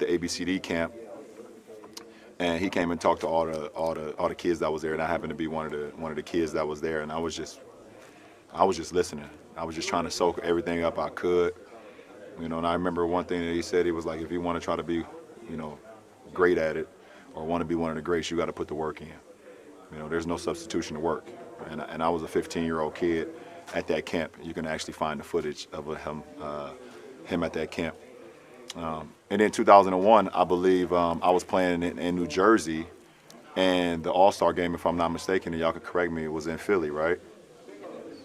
the ABCD camp, and he came and talked to all the kids that was there, and I happened to be one of the kids that was there, and I was just listening. I was just trying to soak everything up I could, And I remember one thing that he said. He was like, if you want to try to be, great at it, or want to be one of the greats, you got to put the work in. There's no substitution to work. And I was a 15-year-old kid at that camp. You can actually find the footage of him at that camp. And then 2001, I believe I was playing in New Jersey, and the All-Star game, if I'm not mistaken, and y'all could correct me, it was in Philly, right?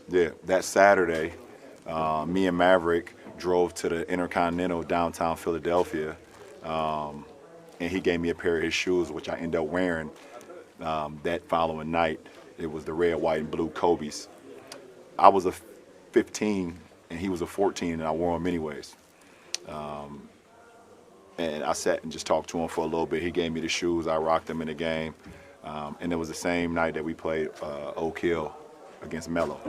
Yeah, that Saturday, me and Maverick drove to the Intercontinental downtown Philadelphia, and he gave me a pair of his shoes, which I ended up wearing that following night. It was the red, white, and blue Kobe's. I was a 15, and he was a 14, and I wore them anyways. And I sat and just talked to him for a little bit. He gave me the shoes. I rocked them in the game. And it was the same night that we played Oak Hill against Melo.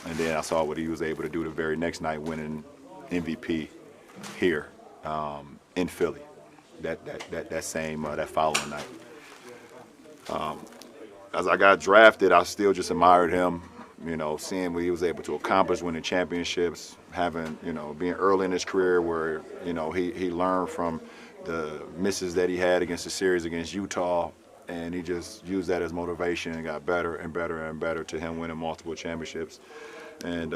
And then I saw what he was able to do the very next night, winning MVP here in Philly. That following night. As I got drafted, I still just admired him. Seeing what he was able to accomplish, winning championships, having, being early in his career where, he learned from the misses that he had against the series against Utah, and he just used that as motivation and got better and better and better to him winning multiple championships, and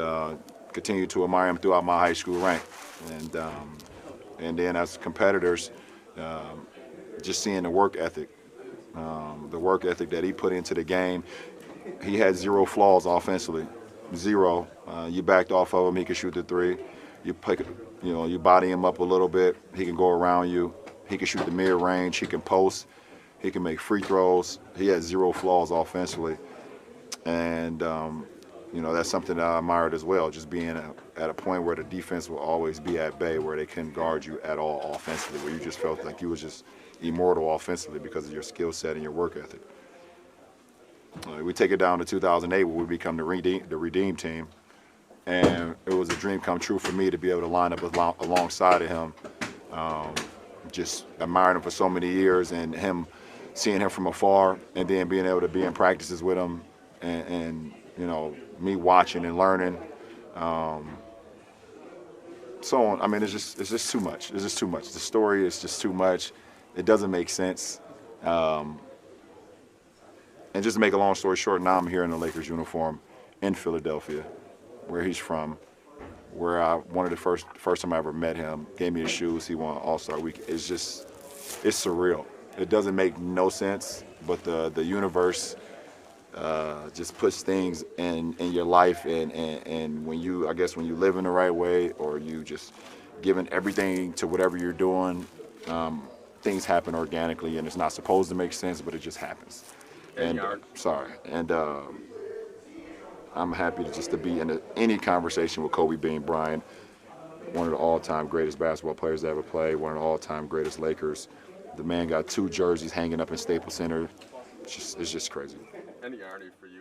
continued to admire him throughout my high school rank. And then as competitors, just seeing the work ethic that he put into the game. He had zero flaws offensively, zero. You backed off of him, he could shoot the three. You body him up a little bit, he can go around you. He can shoot the mid-range, he can post, he can make free throws. He had zero flaws offensively. And, that's something that I admired as well, just being at a point where the defense will always be at bay, where they couldn't guard you at all offensively, where you just felt like you was just immortal offensively because of your skill set and your work ethic. We take it down to 2008 where we become the Redeem team, and it was a dream come true for me to be able to line up alongside of him. Just admired him for so many years, and seeing him from afar, and then being able to be in practices with him, and me watching and learning. So on. I mean, it's just too much. It's just too much. The story is just too much. It doesn't make sense. And just to make a long story short, now I'm here in the Lakers uniform in Philadelphia, where he's from, where one of the first time I ever met him, gave me his shoes, he won All-Star Week. It's surreal. It doesn't make no sense, but the universe just puts things in your life, and when you live in the right way, or you just giving everything to whatever you're doing, things happen organically, and it's not supposed to make sense, but it just happens. And I'm happy to be in any conversation with Kobe Bean Bryant, one of the all-time greatest basketball players to ever play, one of the all-time greatest Lakers. The man got 2 jerseys hanging up in Staples Center. It's just crazy. Any irony for you?